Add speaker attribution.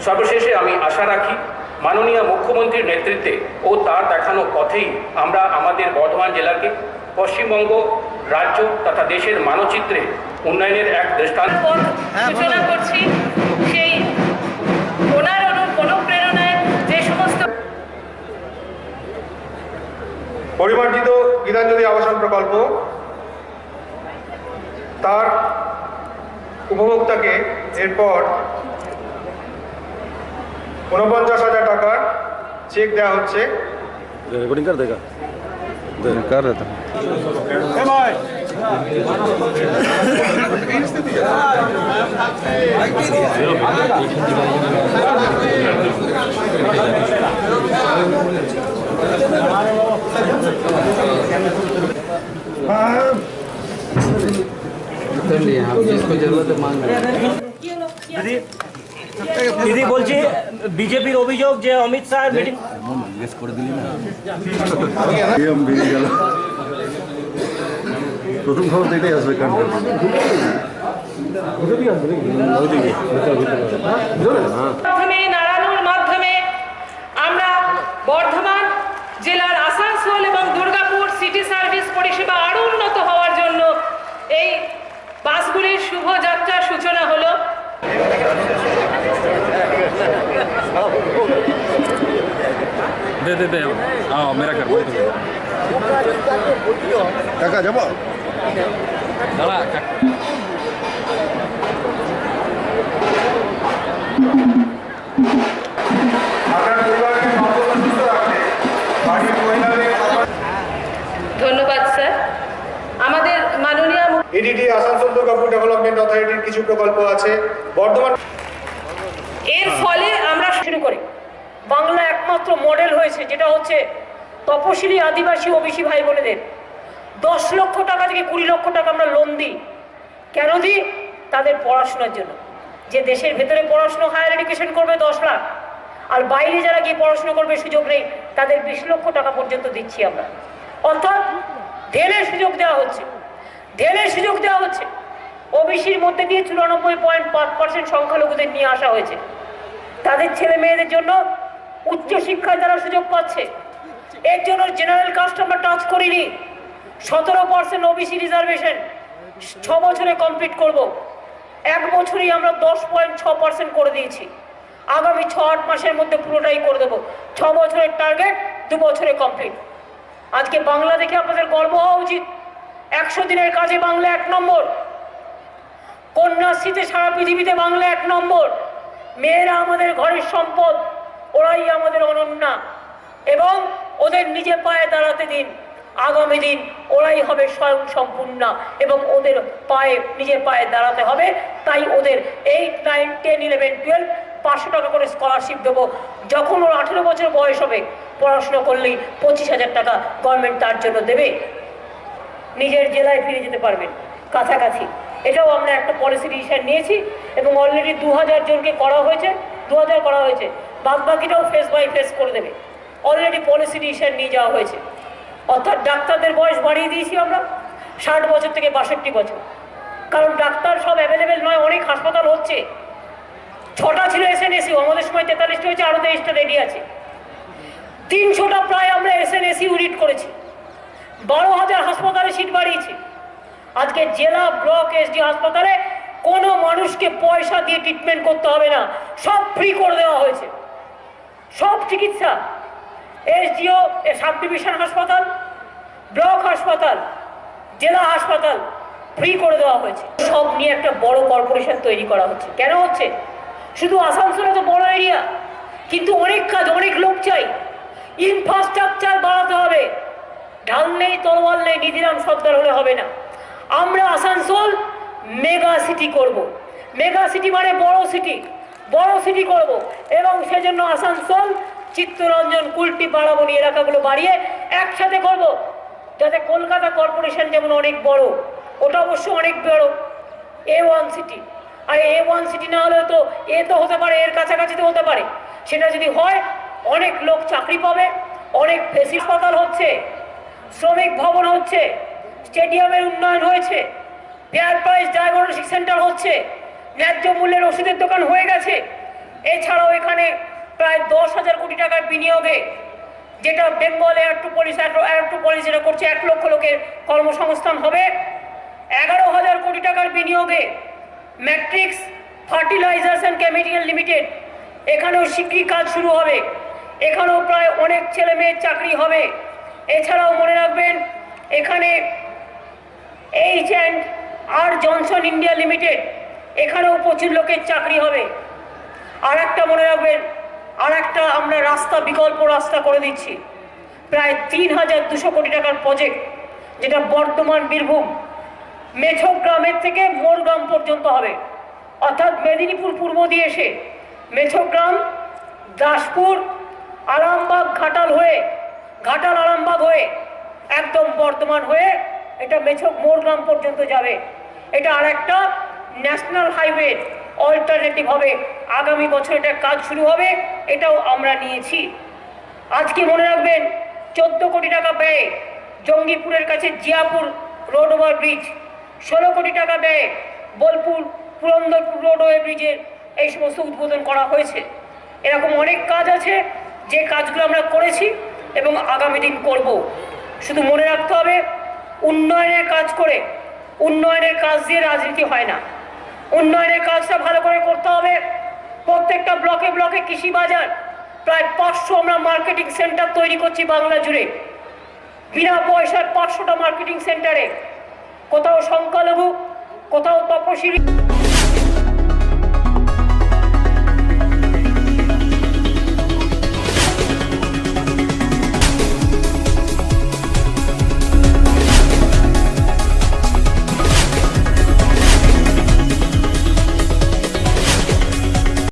Speaker 1: সর্বশেষে আমি আশা রাখি মাননীয় মুখ্যমন্ত্রীর নেতৃত্বে ও তার দেখানো পথেই আমরা আমাদের বর্ধমান জেলাকে পশ্চিমবঙ্গ রাজ্য তথা দেশের মানচিত্রে উন্নয়নের এক দৃষ্টান্ত
Speaker 2: সূচনা করছি। সেই ওনার অনুপ্রেরণায় যে সমস্ত
Speaker 3: পরিমার্জিত গীতাঞ্জলি আবাসন প্রকল্প তার উপভোক্তাকে এরপর 49,000 টাকার চেক দেওয়া হচ্ছে।
Speaker 4: रिकॉर्डिंग कर देगा कर रहा था
Speaker 5: जिसको जरूरत है मांग
Speaker 6: দিদি বলছি বিজেপির অভিযোগ যে অমিত শাহ মিটিং
Speaker 4: জিজ্ঞেস করে দিলি না এম বেরিয়ে গেল প্রথম খবর এটাই আসবে
Speaker 2: মাধ্যমে নাড়ানোর মাধ্যমে আমরা বর্ধমান জেলার আসানসোল এবং দুর্গাপুর সিটি সার্ভিস পরিষেবা আরও উন্নত হওয়ার জন্য এই বাসগুলির শুভ যাত্রার সূচনা হলো।
Speaker 4: दे दे दे हाँ मेरा कर काका যাব দাঁড়া
Speaker 2: ধন্যবাদ স্যার। আমাদের মাননীয়
Speaker 3: ইডিডি আসানসোল দুর্গাপুর ডেভেলপমেন্ট অথরিটির কিছু প্রকল্প আছে বর্ধমান।
Speaker 2: এর ফলে আমরা শুরু করি বাংলা একমাত্র মডেল হয়েছে যেটা হচ্ছে তপশিলি আদিবাসী ওবিসি ভাই বোনেদের 10 লক্ষ টাকা থেকে 20 লক্ষ টাকা আমরা লোন দিই। কেন দিই? তাদের পড়াশোনার জন্য। যে দেশের ভেতরে পড়াশোনা হায়ার এডুকেশন করবে 10 লাখ, আর বাইরে যারা গিয়ে পড়াশোনা করবে সুযোগ নেই, তাদের 20 লক্ষ টাকা পর্যন্ত দিচ্ছি আমরা। অর্থাৎ ঢেলে সুযোগ দেওয়া হচ্ছে, ঢেলে সুযোগ দেওয়া হচ্ছে। ওবিসির মধ্যে দিয়ে 94.5% সংখ্যালঘুদের নিয়ে আসা হয়েছে। তাদের ছেলে মেয়েদের জন্য উচ্চশিক্ষায় তারা সুযোগ পাচ্ছে। এর জন্য জেনারেল কাস্ট আমরা টাচ করিনি। 17% ওবিসি রিজার্ভেশন 6 বছরে কমপ্লিট করব। 1 বছরই আমরা 10.6% করে দিয়েছি। আগামী 6-8 মাসের মধ্যে পুরোটাই করে দেবো। 6 বছরের টার্গেট, 2 বছরে কমপ্লিট। আজকে বাংলা দেখে আপনাদের গর্ব হওয়া উচিত। 100 দিনের কাজে বাংলা 1 নম্বর, কন্যাশ্রীতে সারা পৃথিবীতে বাংলা 1 নম্বর। মেয়েরা আমাদের ঘরের সম্পদ, ওরাই আমাদের অনন্যা, এবং ওদের নিজে পায়ে দাঁড়াতে দিন। আগামী দিন ওরাই হবে স্বয়ং সম্পূর্ণা এবং ওদের পায়ে নিজের পায়ে দাঁড়াতে হবে। তাই ওদের 8, 9, 10, 11, 12 500 টাকা করে স্কলারশিপ দেবো। যখন ওর 18 বছর বয়স হবে, পড়াশোনা করলেই 25,000 টাকা গভর্নমেন্ট তার জন্য দেবে। নিজের জেলায় ফিরে যেতে পারবেন কাছাকাছি। এটাও আমরা একটা পলিসি ডিসিশন নিয়েছি এবং অলরেডি 2000 জনকে করা হয়েছে, 2000 করা হয়েছে। বাদবাকিটাও ফেস বাই ফেস করে দেবে। অলরেডি পলিসি ডিসিশন নিয়ে যাওয়া হয়েছে। অর্থাৎ ডাক্তারদের বয়স বাড়িয়ে দিয়েছি আমরা 60 বছর থেকে 62 বছর। কারণ ডাক্তার সব অ্যাভেলেবেল নয়, অনেক হাসপাতাল হচ্ছে। 6টা ছিল এসএনএসইউ, আমাদের সময় 43টা হয়েছে, আরও 23টা রেডি আছে। 300টা প্রায় আমরা এসএনএসইউ রিড করেছি। 12,000 হাসপাতালে সিট বাড়িয়েছি। আজকে জেলা, ব্লক, এসডি হাসপাতালে কোনো মানুষকে পয়সা দিয়ে ট্রিটমেন্ট করতে হবে না, সব ফ্রি করে দেওয়া হয়েছে। সব চিকিৎসা এসডিও, সাব ডিভিশন হাসপাতাল, ব্লক হাসপাতাল, জেলা হাসপাতাল ফ্রি করে দেওয়া হয়েছে। সব নিয়ে একটা বড় কর্পোরেশন তৈরি করা হচ্ছে। কেন হচ্ছে? শুধু আসানসোলে তো বড় এরিয়া, কিন্তু অনেক কাজ, অনেক লোক চাই। ইনফ্রাস্ট্রাকচার বাড়াতে হবে। ঢাল নেই, তরোয়াল নেই, নিধিরাম সর্দার হলে হবে না। আমরা আসানসোল মেগা সিটি করব। মেগা সিটি মানে বড় সিটি, বড় সিটি করব। এবং সেজন্য আসানসোল, চিত্তরঞ্জন, কুলটি, বাড়াবনি এলাকাগুলো বাড়িয়ে একসাথে করব, যাতে কলকাতা কর্পোরেশন যেমন অনেক বড়, ওটা অবশ্য অনেক বড়, A1 সিটি। আর A1 সিটি না হলে তো এ তো হতে পারে, এর কাছাকাছি তো হতে পারে। সেটা যদি হয় অনেক লোক চাকরি পাবে, অনেক বেশি হাসপাতাল হচ্ছে, শ্রমিক ভবন হচ্ছে, স্টেডিয়ামের উন্নয়ন হয়েছে, ফেয়ার প্রাইস ডায়াগনস্টিক সেন্টার হচ্ছে, ন্যায্য মূল্যের ওষুধের দোকান হয়ে গেছে। এছাড়াও এখানে প্রায় 10,000 কোটি টাকার বিনিয়োগে, যেটা বেঙ্গল এয়ার টু পলিস যেটা করছে 1 লক্ষ লোকের কর্মসংস্থান হবে। 11,000 কোটি টাকার বিনিয়োগে matrix fertilisers and chemical limited, এখানেও শীঘ্রই কাজ শুরু হবে। এখানেও প্রায় অনেক ছেলে মেয়ের চাকরি হবে। এছাড়াও মনে রাখবেন এখানে H&R জনসন ইন্ডিয়া লিমিটেড, এখানেও প্রচুর লোকের চাকরি হবে। আর একটা মনে রাখবেন, আর একটা আমরা রাস্তা, বিকল্প রাস্তা করে দিচ্ছি, প্রায় 3,200 কোটি টাকার প্রজেক্ট, যেটা বর্ধমান বীরভূম মেছক গ্রামের থেকে মোরগ্রাম পর্যন্ত হবে। অর্থাৎ মেদিনীপুর পূর্ব দিয়ে এসে মেছক গ্রাম, দাসপুর, আরামবাগ, ঘাটাল আরামবাগ হয়ে একদম বর্ধমান হয়ে এটা মেছক মোরগ্রাম পর্যন্ত যাবে। এটা আর একটা ন্যাশনাল হাইওয়ে অল্টারনেটিভ হবে। আগামী বছর এটা কাজ শুরু হবে, এটাও আমরা নিয়েছি। আজকে মনে রাখবেন 14 কোটি টাকা ব্যয়ে জঙ্গিপুরের কাছে জিয়াপুর রোড ওভার ব্রিজ, 16 কোটি টাকা ব্যয়ে বোলপুর পুরন্দরপুর রোড ওভার ব্রিজের এই সমস্ত উদ্বোধন করা হয়েছে। এরকম অনেক কাজ আছে যে কাজগুলো আমরা করেছি এবং আগামী দিন করব। শুধু মনে রাখতে হবে, উন্নয়নের কাজ করে, উন্নয়নের কাজ দিয়ে রাজনীতি হয় না। উন্নয়নের কাজটা ভালো করে করতে হবে। প্রত্যেকটা ব্লকে ব্লকে কৃষি বাজার, প্রায় 500 আমরা মার্কেটিং সেন্টার তৈরি করছি বাংলা জুড়ে, বিনা পয়সার 500টা মার্কেটিং সেন্টারে। কোথাও সংখ্যালঘু, কোথাও তপশিলি।